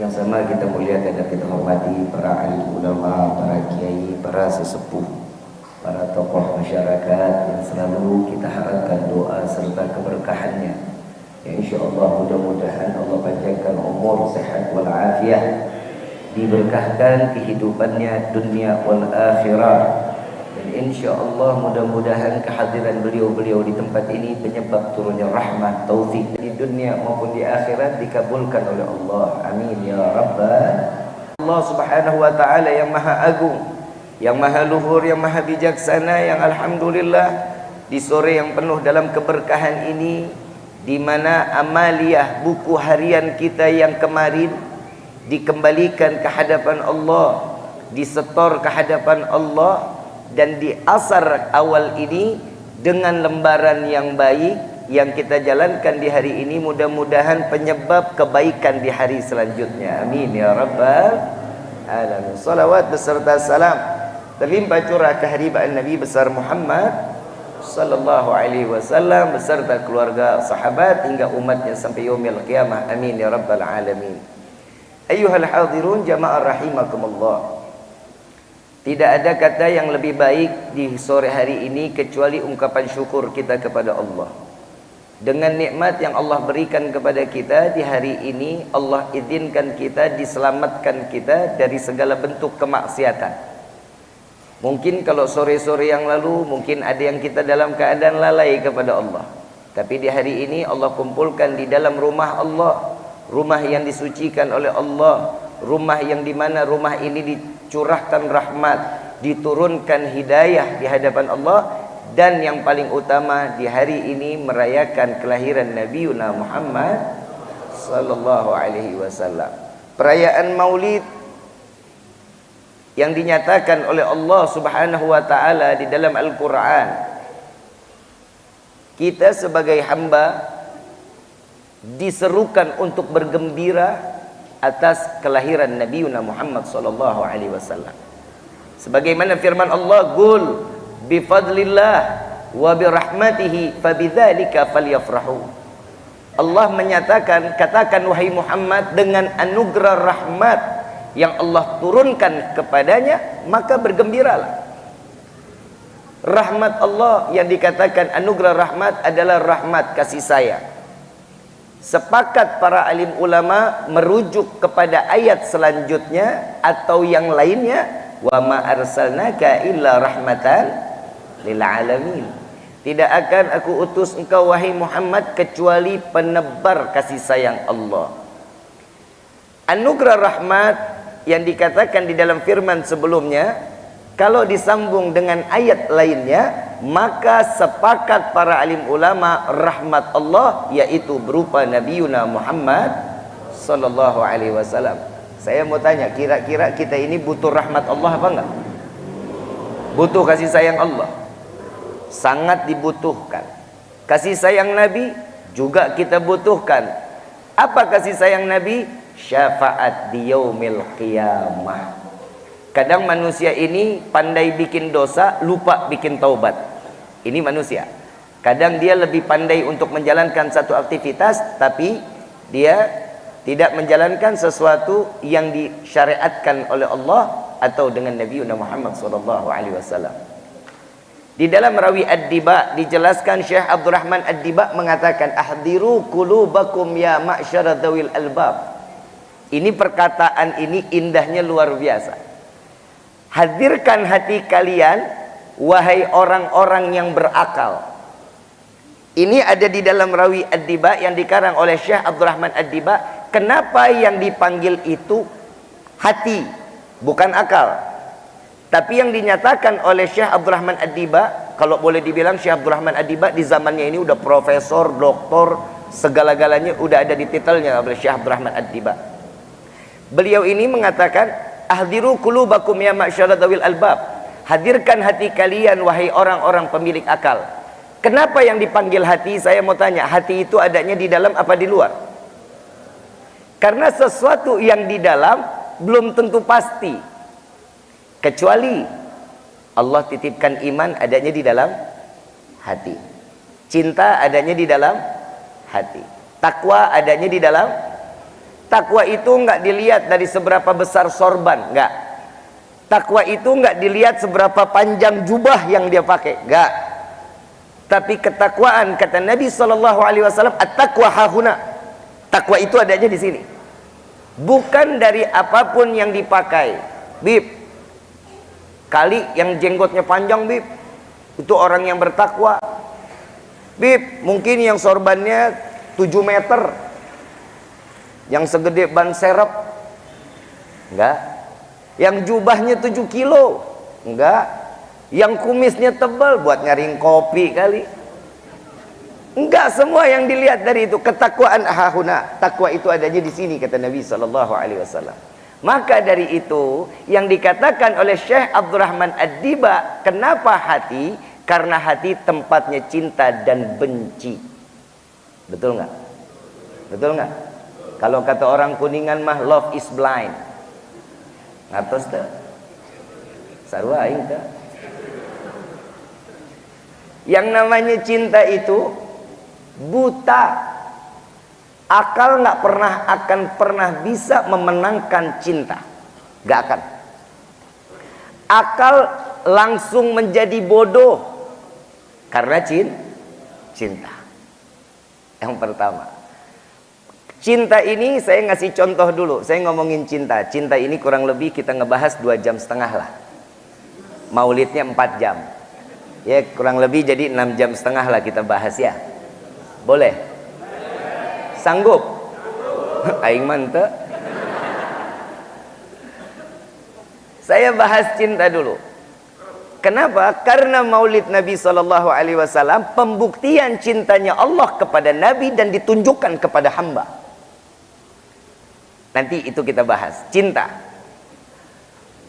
Yang sama kita muliakan dan kita hormati para alim ulama, para kiai, para sesepuh, para tokoh masyarakat yang selalu kita harapkan doa serta keberkahannya. Ya insyaallah mudah-mudahan Allah panjangkan umur, sehat walafiat, diberkahkan kehidupannya dunia wal akhirah. Dan insyaallah mudah-mudahan kehadiran beliau-beliau di tempat ini penyebab turunnya rahmat, taufik di dunia maupun di akhirat dikabulkan oleh Allah. Amin ya rabbal. Allah Subhanahu wa taala yang maha agung, yang maha luhur, yang maha bijaksana, yang alhamdulillah di sore yang penuh dalam keberkahan ini, di mana amaliyah buku harian kita yang kemarin dikembalikan ke hadapan Allah, disetor ke hadapan Allah, dan di asar awal ini dengan lembaran yang baik yang kita jalankan di hari ini, mudah-mudahan penyebab kebaikan di hari selanjutnya. Amin ya rabbal alamin. Salawat beserta salam terlimpah curah kehadiran Nabi besar Muhammad sallallahu alaihi wasallam beserta keluarga, sahabat hingga umatnya sampai yaumil qiyamah. Amin ya rabbal alamin. Ayyuhal hadirun jamaah rahimakumullah. Tidak ada kata yang lebih baik di sore hari ini kecuali ungkapan syukur kita kepada Allah. Dengan nikmat yang Allah berikan kepada kita di hari ini, Allah izinkan kita, diselamatkan kita dari segala bentuk kemaksiatan. Mungkin kalau sore-sore yang lalu mungkin ada yang kita dalam keadaan lalai kepada Allah. Tapi di hari ini Allah kumpulkan di dalam rumah Allah, rumah yang disucikan oleh Allah, rumah yang dimana rumah ini dicurahkan rahmat, diturunkan hidayah di hadapan Allah, dan yang paling utama di hari ini merayakan kelahiran Nabi Muhammad sallallahu alaihi wasallam. Perayaan Maulid yang dinyatakan oleh Allah Subhanahu wa taala di dalam Al-Qur'an. Kita sebagai hamba diserukan untuk bergembira atas kelahiran Nabi Muhammad sallallahu alaihi wasallam. Sebagaimana firman Allah, "Qul bi fadlillah wa bi rahmatihi fabidzalika falyafrahu." Allah menyatakan, katakan wahai Muhammad, dengan anugerah rahmat yang Allah turunkan kepadanya, maka bergembiralah. Rahmat Allah yang dikatakan anugerah rahmat adalah rahmat kasih sayang. Sepakat para alim ulama merujuk kepada ayat selanjutnya atau yang lainnya, wa ma arsalnaka illa rahmatan lil alamin. Tidak akan aku utus engkau wahai Muhammad kecuali penebar kasih sayang Allah. Anugerah rahmat yang dikatakan di dalam firman sebelumnya, kalau disambung dengan ayat lainnya, maka sepakat para alim ulama rahmat Allah yaitu berupa Nabiuna Muhammad sallallahu alaihi wasallam. Saya mau tanya, kira-kira kita ini butuh rahmat Allah apa enggak? Butuh kasih sayang Allah? Sangat dibutuhkan. Kasih sayang Nabi juga kita butuhkan. Apa kasih sayang Nabi? Syafaat di yaumil qiyamah. Kadang manusia ini pandai bikin dosa, lupa bikin taubat. Ini manusia. Kadang dia lebih pandai untuk menjalankan satu aktivitas, tapi dia tidak menjalankan sesuatu yang disyariatkan oleh Allah atau dengan Nabi Muhammad SAW. Di dalam Rawi Ad-Diba dijelaskan, Syekh Abdurrahman Ad-Diba mengatakan, ahdiru qulubakum ya ma'syara dzawil albab. Ini perkataan ini indahnya luar biasa. Hadirkan hati kalian wahai orang-orang yang berakal. Ini ada di dalam Rawi Ad-Diba yang dikarang oleh Syekh Abdurrahman Ad-Diba. Kenapa yang dipanggil itu hati, bukan akal? Tapi yang dinyatakan oleh Syekh Abdurrahman Ad-Diba, kalau boleh dibilang Syekh Abdurrahman Ad-Diba di zamannya ini udah profesor, doktor, segala-galanya udah ada di titelnya oleh Syekh Abdurrahman Ad-Diba. Beliau ini mengatakan, ahdiru qulubakum ya ma'syara dzawil albab. Hadirkan hati kalian wahai orang-orang pemilik akal. Kenapa yang dipanggil hati? Saya mau tanya, hati itu adanya di dalam apa di luar? Karena sesuatu yang di dalam belum tentu pasti. Kecuali Allah titipkan iman adanya di dalam hati. Cinta adanya di dalam hati. Takwa adanya di dalam. Takwa itu nggak dilihat dari seberapa besar sorban, nggak. Takwa itu nggak dilihat seberapa panjang jubah yang dia pakai, nggak. Tapi ketakwaan, kata Nabi SAW, at-taqwa hahuna. Takwa itu adanya di sini. Bukan dari apapun yang dipakai. Bib, kali yang jenggotnya panjang, Bib, itu orang yang bertakwa. Bib, mungkin yang sorbannya 7 meter, yang segede ban serep, enggak. Yang jubahnya 7 kilo, enggak. Yang kumisnya tebal buat nyaring kopi kali. Enggak semua yang dilihat dari itu. Ketakwaan hahuna. Takwa itu adanya di sini, kata Nabi SAW. Maka dari itu yang dikatakan oleh Syekh Abdurrahman Ad-Diba, kenapa hati? Karena hati tempatnya cinta dan benci. Betul nggak? Betul nggak? Kalau kata orang Kuningan mah, love is blind. Ngatos teh? Sarua aing teh. Yang namanya cinta itu buta. Akal akan pernah bisa memenangkan cinta. Gak akan. Akal langsung menjadi bodoh karena cinta. Yang pertama, cinta ini saya ngasih contoh dulu. Saya ngomongin cinta. Cinta ini kurang lebih kita ngebahas 2,5 jam lah. Maulidnya 4 jam. Ya kurang lebih jadi 6,5 jam lah kita bahas ya. Boleh? Sanggup? Aing mantep. Saya bahas cinta dulu. Kenapa? Karena Maulid Nabi SAW pembuktian cintanya Allah kepada Nabi dan ditunjukkan kepada hamba. Nanti itu kita bahas. Cinta.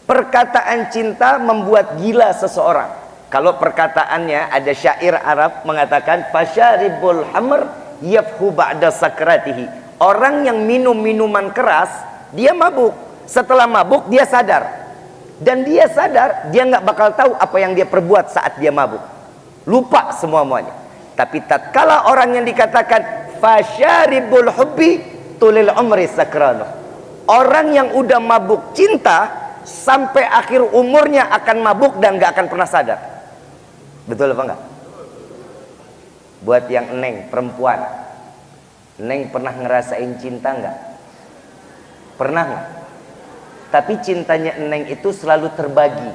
Perkataan cinta membuat gila seseorang. Kalau perkataannya ada syair Arab mengatakan fasyaribul hamr yafhu ba'da sakratihi. Orang yang minum minuman keras dia mabuk. Setelah mabuk dia sadar. Dan dia sadar dia nggak bakal tahu apa yang dia perbuat saat dia mabuk. Lupa semuanya. Tapi tatkala orang yang dikatakan fasyaribul hubbi tulil umri sakrano. Orang yang udah mabuk cinta sampai akhir umurnya akan mabuk dan nggak akan pernah sadar. Betul apa enggak? Buat yang Neng, perempuan, Neng pernah ngerasain cinta enggak? Pernah enggak? Tapi cintanya Neng itu selalu terbagi.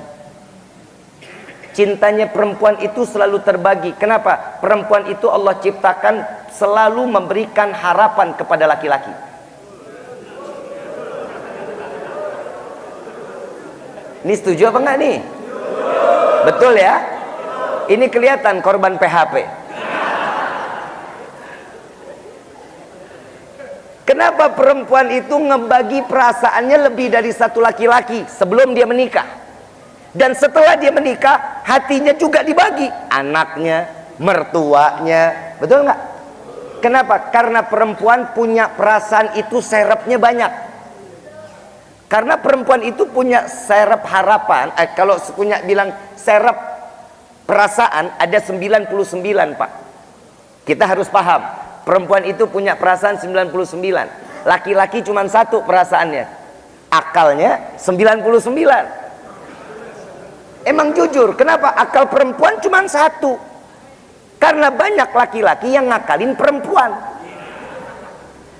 Cintanya perempuan itu selalu terbagi. Kenapa? Perempuan itu Allah ciptakan selalu memberikan harapan kepada laki-laki. Ini setuju apa enggak nih? Betul ya? Ini kelihatan korban PHP. Kenapa perempuan itu ngebagi perasaannya lebih dari satu laki-laki sebelum dia menikah? Dan setelah dia menikah, hatinya juga dibagi. Anaknya, mertuanya. Betul nggak? Kenapa? Karena perempuan punya perasaan itu serepnya banyak. Karena perempuan itu punya serep harapan. Kalau punya bilang serep perasaan ada 99, Pak. Kita harus paham. Perempuan itu punya perasaan 99. Laki-laki cuma satu perasaannya. Akalnya 99. Emang jujur, kenapa akal perempuan cuma satu? Karena banyak laki-laki yang ngakalin perempuan.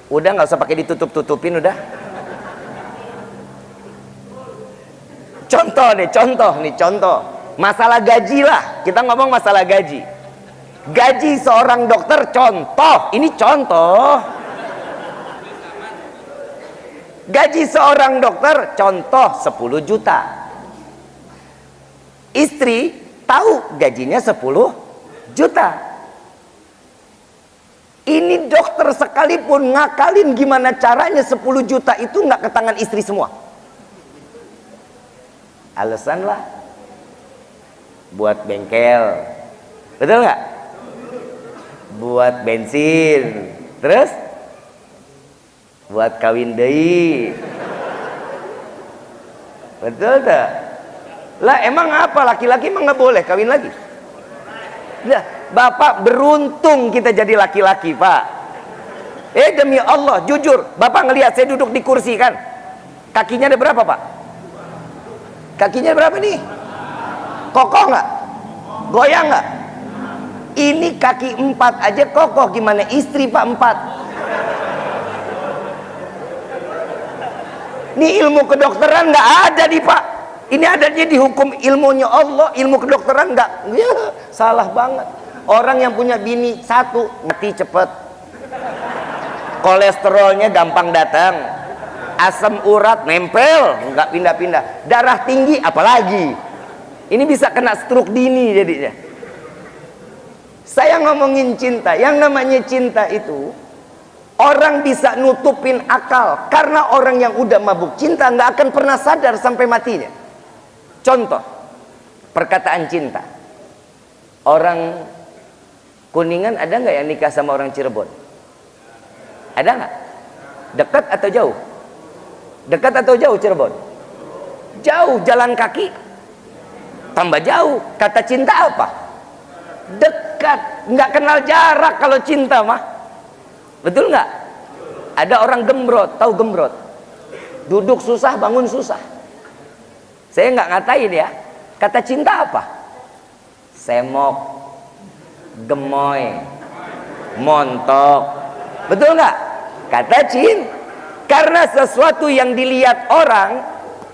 Udah nggak usah pakai ditutup-tutupin udah. Contoh. Masalah gaji lah, kita ngomong masalah gaji. Gaji seorang dokter contoh, ini contoh. Gaji seorang dokter contoh 10 juta. Istri tahu gajinya 10 juta. Ini dokter sekalipun ngakalin gimana caranya 10 juta itu nggak ke tangan istri semua. Alasan lah buat bengkel, betul nggak? Buat bensin, terus buat kawin deui, betul tak? Lah emang apa laki-laki emang nggak boleh kawin lagi? Lah, Bapak beruntung kita jadi laki-laki, Pak. Demi Allah, jujur, Bapak ngelihat saya duduk di kursi kan? Kakinya ada berapa, Pak? Kakinya berapa nih? Kokoh nggak? Goyang nggak? Ini kaki 4 aja kokoh, gimana istri Pak 4? Ini ilmu kedokteran nggak ada nih Pak. Ini adanya di hukum ilmunya Allah, ilmu kedokteran nggak. Ya, salah banget. Orang yang punya bini 1 mati cepet, kolesterolnya gampang datang, asam urat nempel, nggak pindah-pindah, darah tinggi apalagi. Ini bisa kena stroke dini jadinya. Saya ngomongin cinta, yang namanya cinta itu orang bisa nutupin akal, karena orang yang udah mabuk cinta nggak akan pernah sadar sampai matinya. Contoh perkataan cinta, orang Kuningan ada nggak yang nikah sama orang Cirebon? Ada nggak? Dekat atau jauh? Dekat atau jauh Cirebon? Jauh, jalan kaki tambah jauh. Kata cinta apa? Dekat, nggak kenal jarak kalau cinta mah. Betul nggak? Ada orang gembrot, tahu gembrot? Duduk susah, bangun susah. Saya nggak ngatain ya. Kata cinta apa? Semok, gemoy, montok. Betul nggak? Kata cinta. Karena sesuatu yang dilihat orang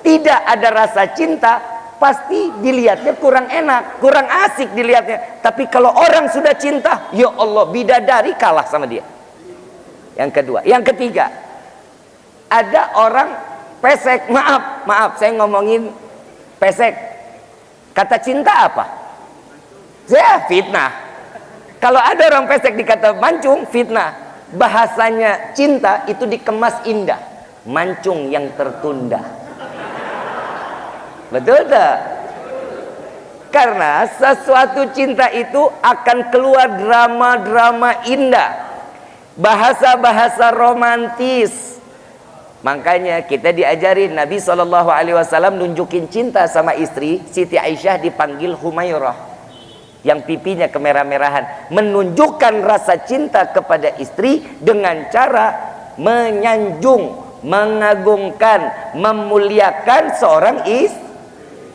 tidak ada rasa cinta, pasti dilihatnya kurang enak, kurang asik dilihatnya. Tapi kalau orang sudah cinta, ya Allah, bidadari kalah sama dia. Yang kedua, yang ketiga, ada orang pesek. Maaf, saya ngomongin pesek. Kata cinta apa? Saya fitnah. Kalau ada orang pesek dikata mancung, fitnah. Bahasanya cinta itu dikemas indah, mancung yang tertunda. Betul tak? Karena sesuatu cinta itu akan keluar drama-drama indah, bahasa-bahasa romantis. Makanya kita diajarin Nabi SAW nunjukin cinta sama istri. Siti Aisyah dipanggil Humairah, yang pipinya kemerah-merahan, menunjukkan rasa cinta kepada istri dengan cara menyanjung, mengagungkan, memuliakan seorang istri.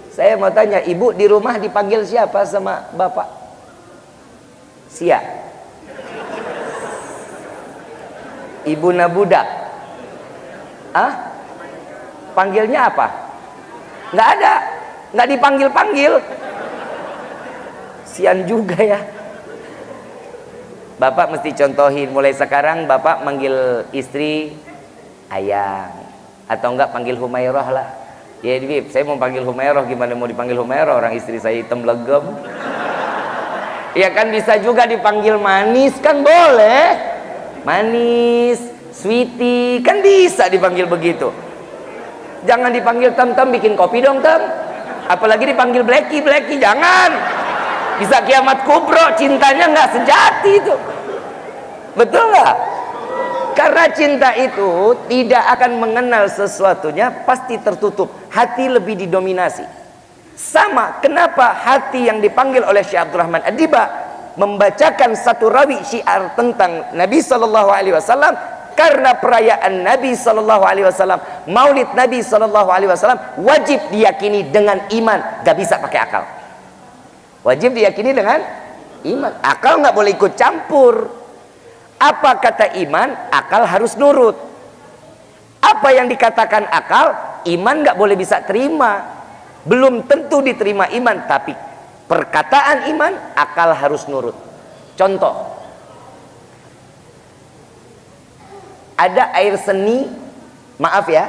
Saya mau tanya, ibu di rumah dipanggil siapa sama bapak? Sia. Ibu Nabudak. Panggilnya apa? Nggak ada, nggak dipanggil-panggil. Sian juga ya. Bapak mesti contohin, mulai sekarang bapak manggil istri ayang, atau enggak panggil Humairah lah. Ya Bib, saya mau panggil Humairah, gimana mau dipanggil Humairah, orang istri saya hitam legem. Ya kan bisa juga dipanggil manis, kan boleh. Manis, sweetie, kan bisa dipanggil begitu. Jangan dipanggil tem-tem, bikin kopi dong tem. Apalagi dipanggil Blacky, jangan. Bisa kiamat kubro, cintanya nggak sejati itu. Betul nggak? Karena cinta itu tidak akan mengenal sesuatunya, pasti tertutup. Hati lebih didominasi. Sama, kenapa hati yang dipanggil oleh Syekh Abdurrahman Ad-Diba membacakan satu rawi syiar tentang Nabi SAW, karena perayaan Nabi SAW, maulid Nabi SAW wajib diyakini dengan iman, gak bisa pakai akal. Wajib diyakini dengan iman. Akal nggak boleh ikut campur. Apa kata iman? Akal harus nurut. Apa yang dikatakan akal, iman nggak boleh bisa terima. Belum tentu diterima iman, tapi perkataan iman, akal harus nurut. Contoh, ada air seni, maaf ya,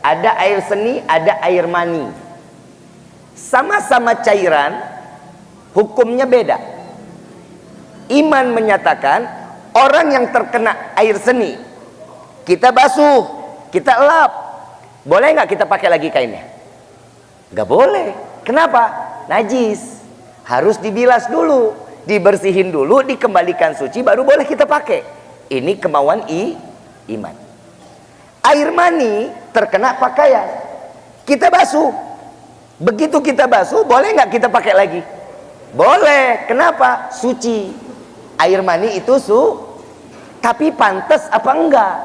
ada air seni, ada air mani. Sama-sama cairan, hukumnya beda. Iman menyatakan orang yang terkena air seni, kita basuh, kita elap, boleh nggak kita pakai lagi kainnya? Nggak boleh. Kenapa? Najis. Harus dibilas dulu, dibersihin dulu, dikembalikan suci, baru boleh kita pakai. Ini kemauan iman. Air mani terkena pakaian, kita basuh. Begitu kita basuh, boleh nggak kita pakai lagi? Boleh. Kenapa? Suci. Air mani itu Tapi pantas apa enggak?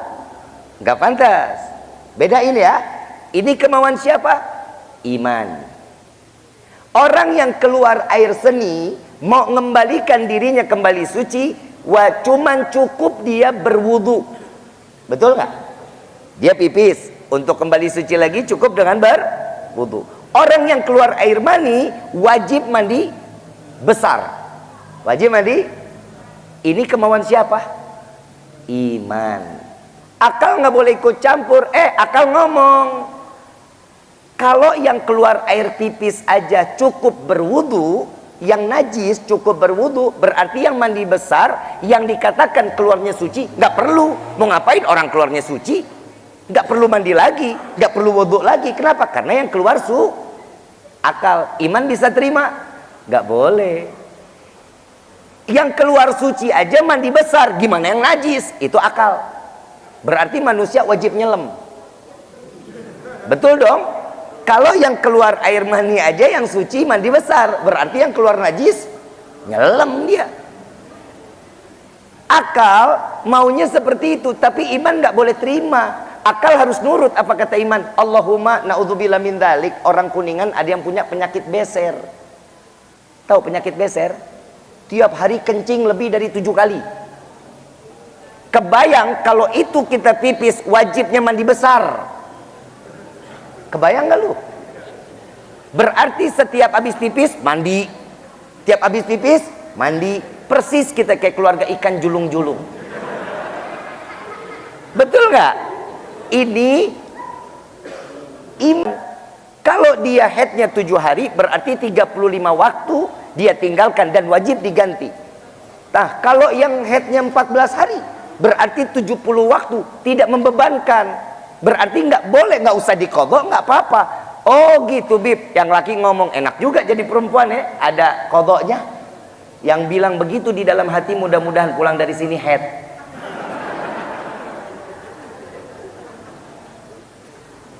Enggak pantas. Bedain ya. Ini kemauan siapa? Iman. Orang yang keluar air seni mau mengembalikan dirinya kembali suci, cuman cukup dia berwudu. Betul nggak? Dia pipis, untuk kembali suci lagi cukup dengan berwudu. Orang yang keluar air mani wajib mandi besar. Wajib mandi. Ini kemauan siapa? Iman. Akal nggak boleh ikut campur. Akal ngomong, kalau yang keluar air tipis aja cukup berwudu, yang najis cukup berwudu, berarti yang mandi besar, yang dikatakan keluarnya suci, nggak perlu. Mau ngapain orang keluarnya suci? Nggak perlu mandi lagi, nggak perlu wudu lagi. Kenapa? Karena yang keluar akal. Iman bisa terima? Nggak boleh. Yang keluar suci aja mandi besar, gimana yang najis? Itu akal. Berarti manusia wajib nyelam. Betul dong? Kalau yang keluar air mani aja yang suci mandi besar, berarti yang keluar najis nyelam dia. Akal maunya seperti itu, tapi iman nggak boleh terima. Akal harus nurut apa kata iman. Allahumma na'udzubillah min dzalik. Orang Kuningan ada yang punya penyakit beser. Tahu penyakit beser? Tiap hari kencing lebih dari 7 kali. Kebayang kalau itu kita pipis wajibnya mandi besar. Kebayang gak lu? Berarti setiap habis pipis mandi. Tiap habis pipis mandi. Persis kita kayak keluarga ikan julung-julung. Betul gak? Ini iman. Kalau dia haidnya 7 hari, berarti 35 waktu dia tinggalkan dan wajib diganti. Nah, kalau yang haidnya 14 hari, berarti 70 waktu tidak membebankan. Berarti nggak boleh, nggak usah diqadha, nggak apa-apa. Oh gitu Bib. Yang laki ngomong, enak juga jadi perempuan ya, ada qadhanya. Yang bilang begitu di dalam hati, mudah-mudahan pulang dari sini haid.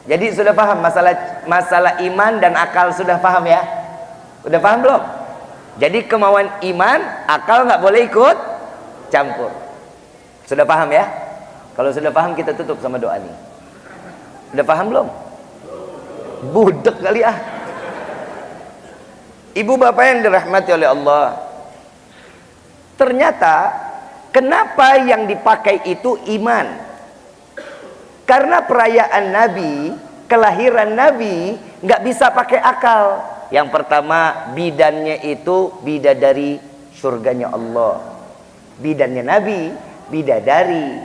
Jadi sudah paham masalah iman dan akal, sudah paham ya? Udah paham belum? Jadi kemauan iman, akal nggak boleh ikut campur. Sudah paham ya? Kalau sudah paham kita tutup sama doa nih. Udah paham belum? Budek kali ah. Ibu bapak yang dirahmati oleh Allah, ternyata kenapa yang dipakai itu iman? Karena perayaan Nabi, kelahiran Nabi nggak bisa pakai akal. Yang pertama, bidannya itu bidadari surganya Allah. Bidannya Nabi, bidadari.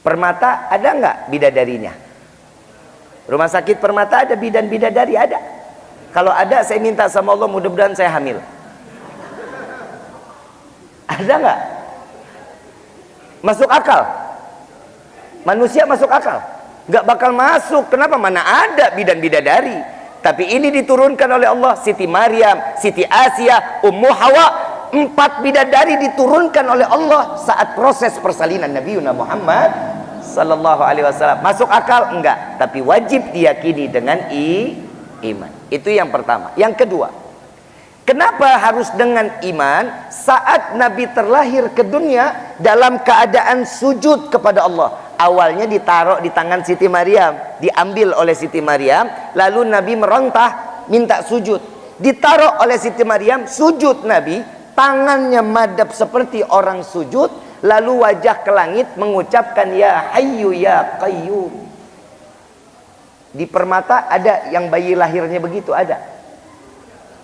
Permata ada nggak bidadarinya? Rumah sakit Permata ada bidan bidadari? Ada. Kalau ada, saya minta sama Allah mudah-mudahan saya hamil. Ada nggak? Masuk akal? Manusia masuk akal? Nggak bakal masuk. Kenapa? Mana ada bidan bidadari? Tapi ini diturunkan oleh Allah. Siti Maryam, Siti Asia, Ummu Hawa, 4 bidadari diturunkan oleh Allah saat proses persalinan Nabi Muhammad sallallahu alaihi wasallam. Masuk akal? Enggak, tapi wajib diyakini dengan iman. Itu yang pertama. Yang kedua, kenapa harus dengan iman? Saat Nabi terlahir ke dunia dalam keadaan sujud kepada Allah. Awalnya ditaruh di tangan Siti Maryam, diambil oleh Siti Maryam, lalu Nabi merontah minta sujud. Ditaruh oleh Siti Maryam, sujud Nabi, tangannya madhab seperti orang sujud, lalu wajah ke langit mengucapkan ya Hayyu ya Qayyum. Di Permata ada yang bayi lahirnya begitu, ada.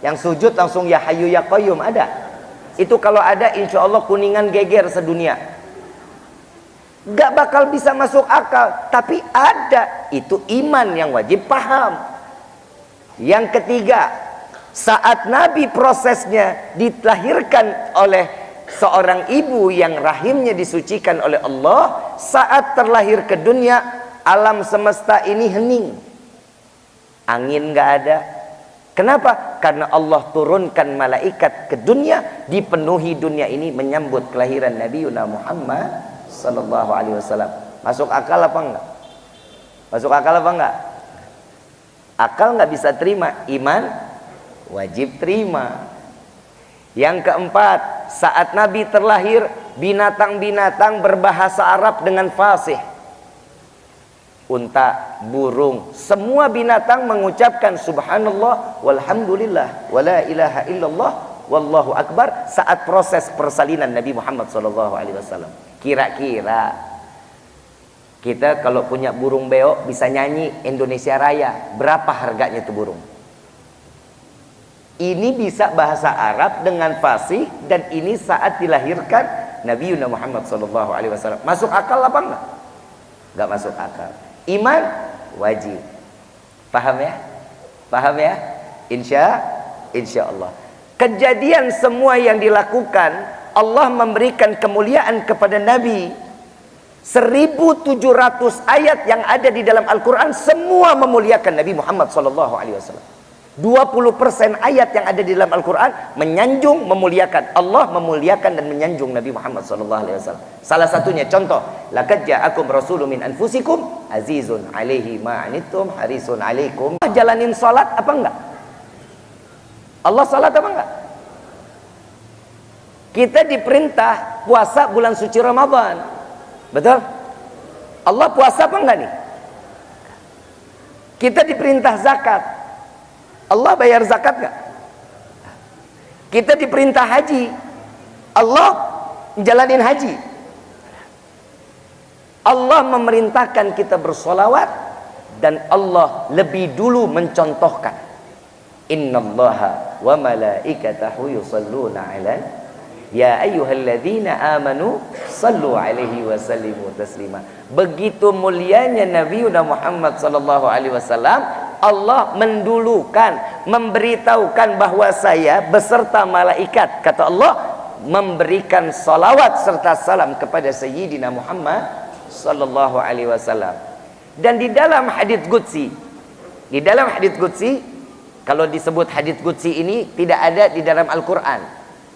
Yang sujud langsung ya Hayyu ya Qayyum, ada. Itu kalau ada insya Allah Kuningan geger sedunia. Gak bakal bisa masuk akal, tapi ada. Itu iman yang wajib paham. Yang ketiga, saat Nabi prosesnya dilahirkan oleh seorang ibu yang rahimnya disucikan oleh Allah, saat terlahir ke dunia, alam semesta ini hening. Angin gak ada. Kenapa? Karena Allah turunkan malaikat ke dunia, dipenuhi dunia ini menyambut kelahiran Nabi Muhammad sallallahu alaihi wasallam. Masuk akal apa enggak? Masuk akal apa enggak? Akal nggak bisa terima, iman wajib terima. Yang keempat, saat Nabi terlahir, binatang-binatang berbahasa Arab dengan fasih. Unta, burung, semua binatang mengucapkan subhanallah walhamdulillah wala ilaha illallah wallahu akbar saat proses persalinan Nabi Muhammad SAW. Kira-kira kita kalau punya burung beo bisa nyanyi Indonesia Raya, berapa harganya tuh burung? Ini bisa bahasa Arab dengan fasih, dan ini saat dilahirkan Nabi Muhammad SAW. Masuk akal apa enggak? Enggak masuk akal. Iman wajib. Paham ya? Paham ya? Insya Allah. Kejadian semua yang dilakukan, Allah memberikan kemuliaan kepada Nabi. 1700 ayat yang ada di dalam Al-Quran semua memuliakan Nabi Muhammad SAW. 20% ayat yang ada di dalam Al-Quran menyanjung, memuliakan. Allah memuliakan dan menyanjung Nabi Muhammad SAW. Salah satunya contoh, laqad ja'akum rasulun min anfusikum azizun alaihi ma'anittum harisun alaikum. Jalanin salat apa enggak? Allah salat apa enggak? Kita diperintah puasa bulan suci Ramadan. Betul? Allah puasa apa enggak nih? Kita diperintah zakat. Allah bayar zakat nggak? Kita diperintah haji. Allah jalanin haji. Allah memerintahkan kita bersolawat, dan Allah lebih dulu mencontohkan. Innallaha wa malaikatahu yusalluna 'alan ya ayyuhalladzina amanu sallu 'alaihi wa sallimu taslima. Begitu mulianya Nabi Muhammad sallallahu alaihi wasallam, Allah mendulukan, memberitahukan bahwa saya beserta malaikat, kata Allah, memberikan salawat serta salam kepada Sayyidina Muhammad sallallahu alaihi wasallam. Dan di dalam hadits qudsi, kalau disebut hadits qudsi ini tidak ada di dalam Al-Quran,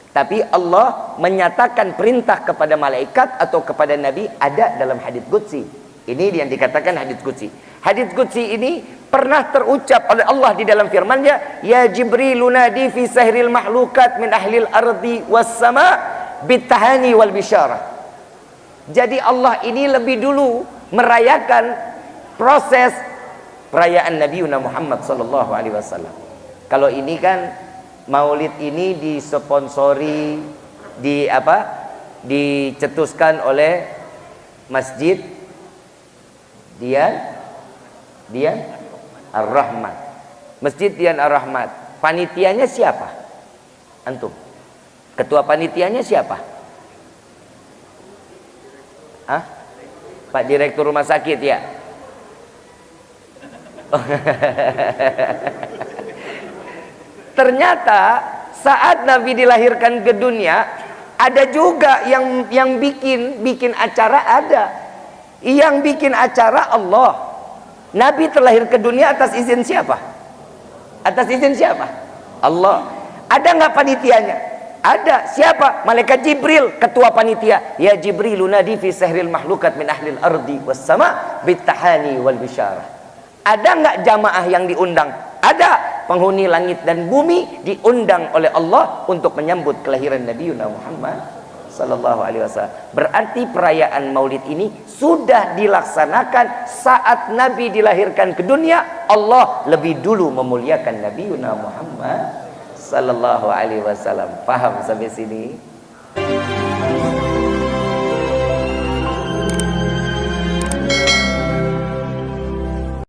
tapi Allah menyatakan perintah kepada malaikat atau kepada Nabi ada dalam hadits qudsi. Ini yang dikatakan hadits qudsi. Hadits qudsi ini pernah terucap oleh Allah di dalam firman-Nya, ya Jibril nadi fi sahril mahlukat min ahlil ardi was sama bitahani wal bisyarah. Jadi Allah ini lebih dulu merayakan proses perayaan Nabi Muhammad sallallahu alaihi wasallam. Kalau ini kan Maulid ini disponsori, dicetuskan oleh Masjid Dian Ar-Rahmat. Masjid Dian Ar-Rahmat. Panitianya siapa? Antum. Ketua panitianya siapa? Hah? Pak Direktur Rumah Sakit ya? Ternyata saat Nabi dilahirkan ke dunia, ada juga yang bikin acara ada. Yang bikin acara Allah. Nabi terlahir ke dunia atas izin siapa? Atas izin siapa? Allah. Ada nggak panitianya? Ada. Siapa? Malaikat Jibril, ketua panitia. Ya Jibril nadi fi sahril mahlukat min ahlil ardi was sama bitahani wal bisyarah. Ada nggak jamaah yang diundang? Ada. Penghuni langit dan bumi diundang oleh Allah untuk menyambut kelahiran Nabi Muhammad sallallahu alaihi wasallam. Berarti perayaan Maulid ini sudah dilaksanakan saat Nabi dilahirkan ke dunia. Allah lebih dulu memuliakan Nabi Muhammad sallallahu alaihi wasallam. Paham sampai sini?